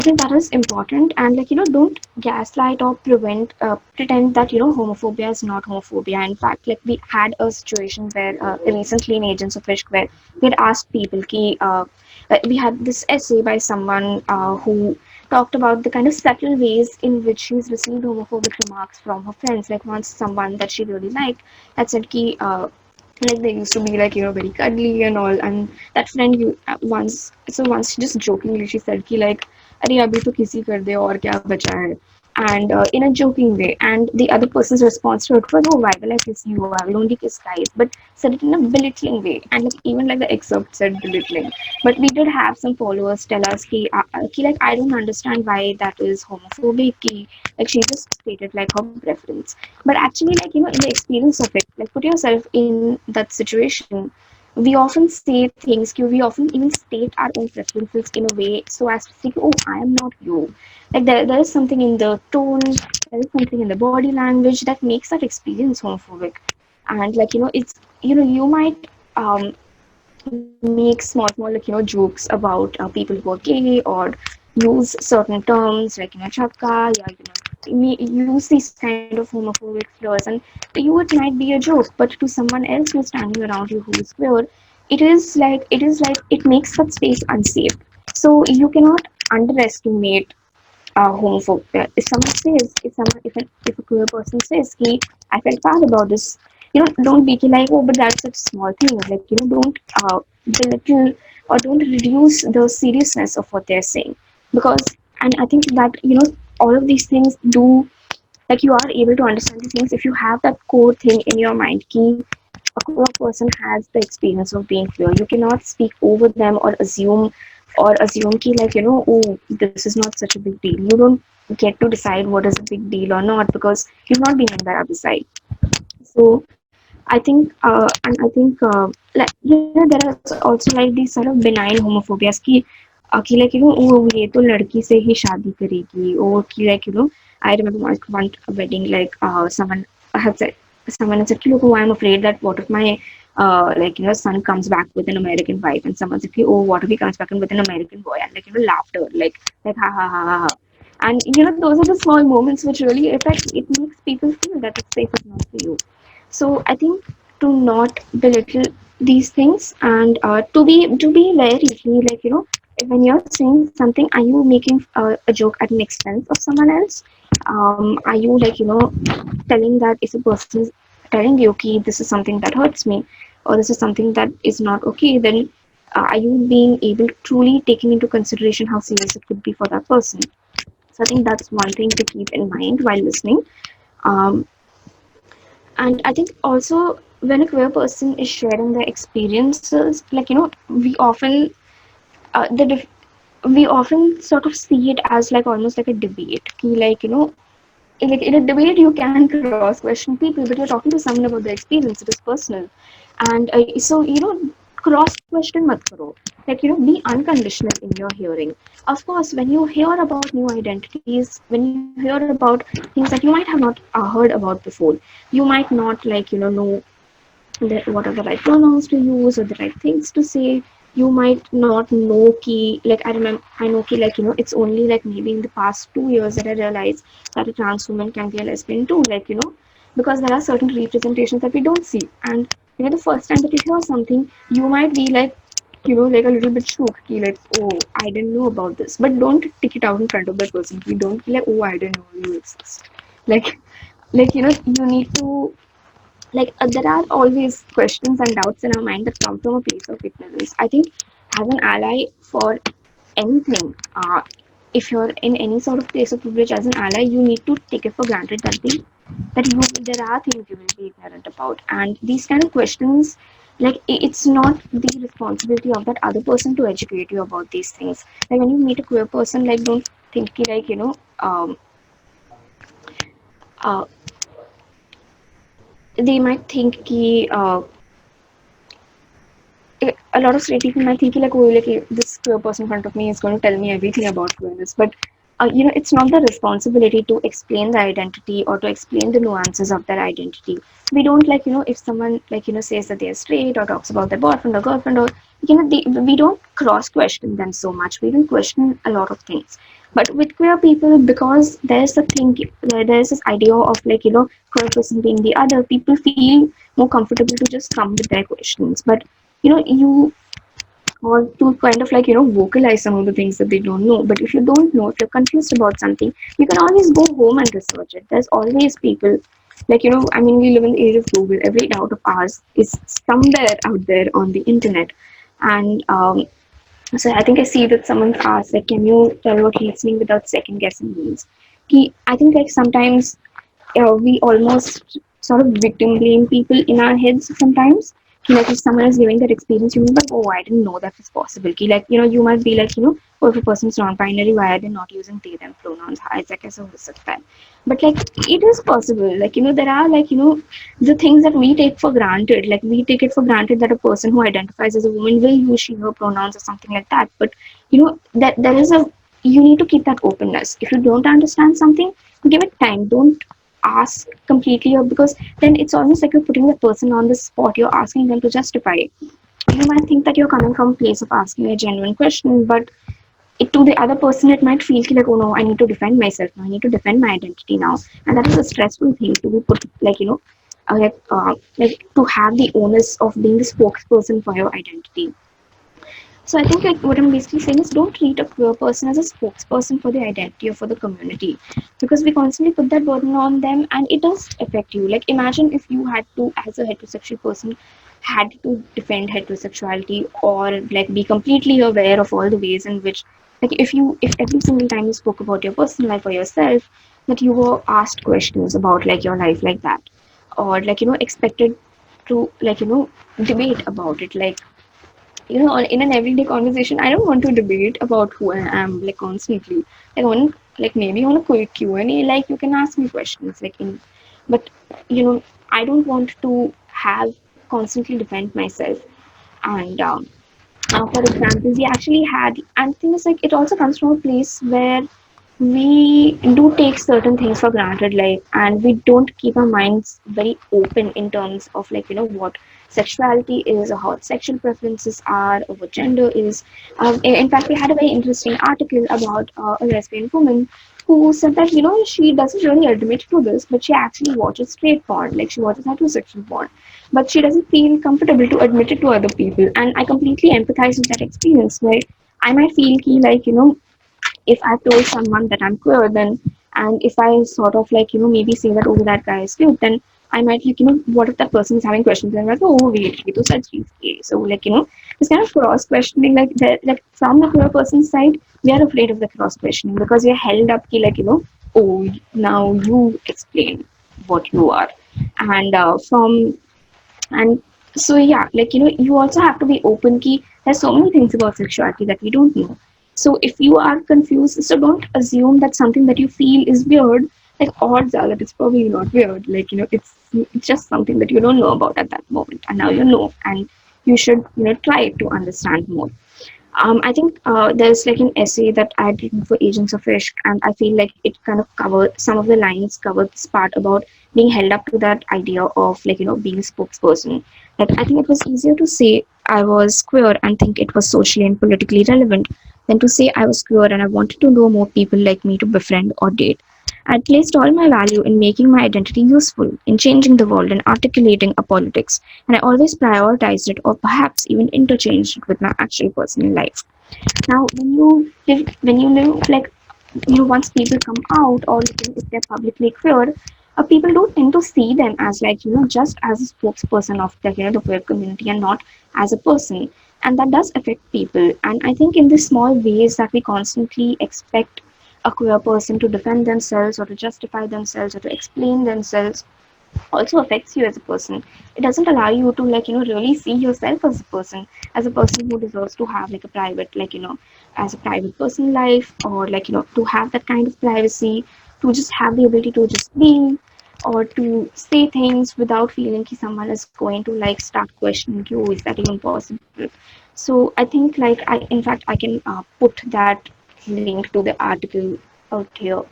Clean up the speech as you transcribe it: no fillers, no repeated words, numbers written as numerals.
think that is important. And don't gaslight or pretend that homophobia is not homophobia. In fact, we had a situation where recently in Agents of Ishq where we had asked people we had this essay by someone who talked about the kind of subtle ways in which she's received homophobic remarks from her friends. Like once someone that she really liked had said ki they used to be very cuddly and all, and that friend you once she just jokingly she said ki अरे अभी तो किसी कर दे और क्या बचा है, and in a joking way, and the other person's response to it was, oh, why will I kiss you, I will only kiss guys, but said it in a belittling way, and even the excerpt said belittling. But we did have some followers tell us ki I don't understand why that is homophobic ki, she just stated her preference. But actually in the experience of it, put yourself in that situation. We often say things we often even state our own preferences in a way so as to say, oh, I am not you. There is something in the tone, there is something in the body language that makes that experience homophobic. And it's you might make small jokes about people who are gay, or use certain terms like chakka, yeah, use these kind of homophobic slurs, and to you it might be a joke, but to someone else who's standing around you who is queer, it makes that space unsafe. So you cannot underestimate homophobia. If someone says, if a queer person says, "Hey, I felt bad about this," don't be like, "Oh, but that's such a small thing." Don't belittle or don't reduce the seriousness of what they're saying, because, and I think that all of these things do, you are able to understand these things if you have that core thing in your mind. Key, a queer person has the experience of being queer. You cannot speak over them or assume ki oh, this is not such a big deal. You don't get to decide what is a big deal or not because you've not been on the other side. So I think, and I think, there are also these sort of benign homophobias ki oh, ये तो लड़की से ही शादी करेगी, or ki I remember one wedding, had said someone had said ki, look, oh, I'm afraid that what if my son comes back with an American wife, and someone said ki, oh, what if he comes back with an American boy, and laughter, ha ha ha ha ha. And those are the small moments which really affect. It makes people feel that it's safe enough for you. So I think to not belittle these things, and to be very clear, when you're saying something, are you making a joke at an expense of someone else? Are you telling that if a person is telling you, okay, this is something that hurts me, or this is something that is not okay, then are you being able to truly taking into consideration how serious it could be for that person? So I think that's one thing to keep in mind while listening. Um, and I think also when a queer person is sharing their experiences, we often the we often sort of see it as almost like a debate. In a debate you can cross question people, but you're talking to someone about the experience. It is personal, and so cross question mat karo. Be unconditional in your hearing. Of course, when you hear about new identities, when you hear about things that you might have not heard about before, you might not know what are the right pronouns to use or the right things to say. You might not know ki, I know ki it's only maybe in the past 2 years that I realized that a trans woman can be a lesbian too, because there are certain representations that we don't see. And the first time that you hear something, you might be a little bit shocked ki oh, I didn't know about this. But don't take it out in front of that person. You don't be like, oh, I didn't know you exist. like you need to, there are always questions and doubts in our mind that come from a place of ignorance. I think as an ally for anything, if you're in any sort of place of privilege as an ally, you need to take it for granted there are things you will be ignorant about, and these kind of questions, it's not the responsibility of that other person to educate you about these things. When you meet a queer person, don't think uh, they might think a lot of straight people might think oh, this queer person in front of me is going to tell me everything about queerness, but it's not the responsibility to explain the identity or to explain the nuances of their identity. We don't if someone says that they're straight or talks about their boyfriend or girlfriend, or we don't cross question them so much. We don't question a lot of things. But with queer people, because there's a thing, there's this idea of like, queer person being the other, people feel more comfortable to just come with their questions. But you, or to kind of like vocalize some of the things that they don't know. But if you don't know, if you're confused about something, you can always go home and research it. There's always people, like, I mean, we live in the age of Google. Every doubt of ours is somewhere out there on the internet. And so I think I see that someone asked, like, can you tell what listening without second guessing means? I think like sometimes we almost sort of victim blame people in our heads sometimes. Like if someone is giving that experience, you might be like, oh, I didn't know that was possible. Like, you might be like, oh, if a person's non-binary, why are they not using they them pronouns? ऐसा कैसे हो सकता है? But like it is possible. Like, there are like, the things that we take for granted. Like we take it for granted that a person who identifies as a woman will use she her pronouns or something like that. But that there is a, you need to keep that openness. If you don't understand something, give it time. Don't ask completely, or because then it's almost like you're putting the person on the spot. You're asking them to justify it. You might think that you're coming from a place of asking a genuine question, but to the other person it might feel like, oh no, I need to defend myself now, I need to defend my identity now. And that is a stressful thing to be put, like, like to have the onus of being the spokesperson for your identity. So I think like what I'm basically saying is, don't treat a queer person as a spokesperson for the identity or for the community, because we constantly put that burden on them and it does affect you. Like imagine if you had to, as a heterosexual person, had to defend heterosexuality, or like be completely aware of all the ways in which, like if every single time you spoke about your personal life or yourself, that you were asked questions about like your life like that, or like expected to like debate about it. Like in an everyday conversation, I don't want to debate about who I am like constantly. Like on, like maybe on a quick Q&A, like you can ask me questions like in, but I don't want to have constantly defend myself. And for example, we actually had, and things like it also comes from a place where we do take certain things for granted, like, and we don't keep our minds very open in terms of like what sexuality is, or how sexual preferences are, or what gender is. In fact, we had a very interesting article about a lesbian woman who said that she doesn't really admit to this, but she actually watches straight porn, like she watches heterosexual porn, but she doesn't feel comfortable to admit it to other people. And I completely empathize with that experience, where I might feel like if I've told someone that I'm queer, then, and if I sort of like maybe say that, oh, that guy is cute, then I might like what if that person is having questions and I'm like, oh wait, he to such is gay. So like this kind of cross questioning, like that, like from the queer person's side, we are afraid of the cross questioning because we are held up like oh, now you explain what you are. And from, and so yeah, like you also have to be open key. There's so many things about sexuality that we don't know. So if you are confused, so don't assume that something that you feel is weird, like odds are that it's probably not weird. Like it's just something that you don't know about at that moment, and now you know, and you should try to understand more. I think there's like an essay that I had written for Agents of Ishq, and I feel like it kind of covered some of the lines, covered this part about being held up to that idea of like being a spokesperson. Like I think it was easier to say I was queer and think it was socially and politically relevant than to say I was queer and I wanted to know more people like me to befriend or date. I placed all my value in making my identity useful, in changing the world and articulating a politics, and I always prioritized it or perhaps even interchanged it with my actual personal life. Now, when you live like once people come out, or if they're publicly queer, people don't tend to see them as like just as a spokesperson of the the queer community and not as a person, and that does affect people. And I think in the small ways that we constantly expect a queer person to defend themselves or to justify themselves or to explain themselves also affects you as a person. It doesn't allow you to like really see yourself as a person who deserves to have like a private, like as a private person life, or like to have that kind of privacy, to just have the ability to just be, or to say things without feeling that someone is going to like start questioning you, is that even possible? So I think like I in fact I can put that link to the article out here.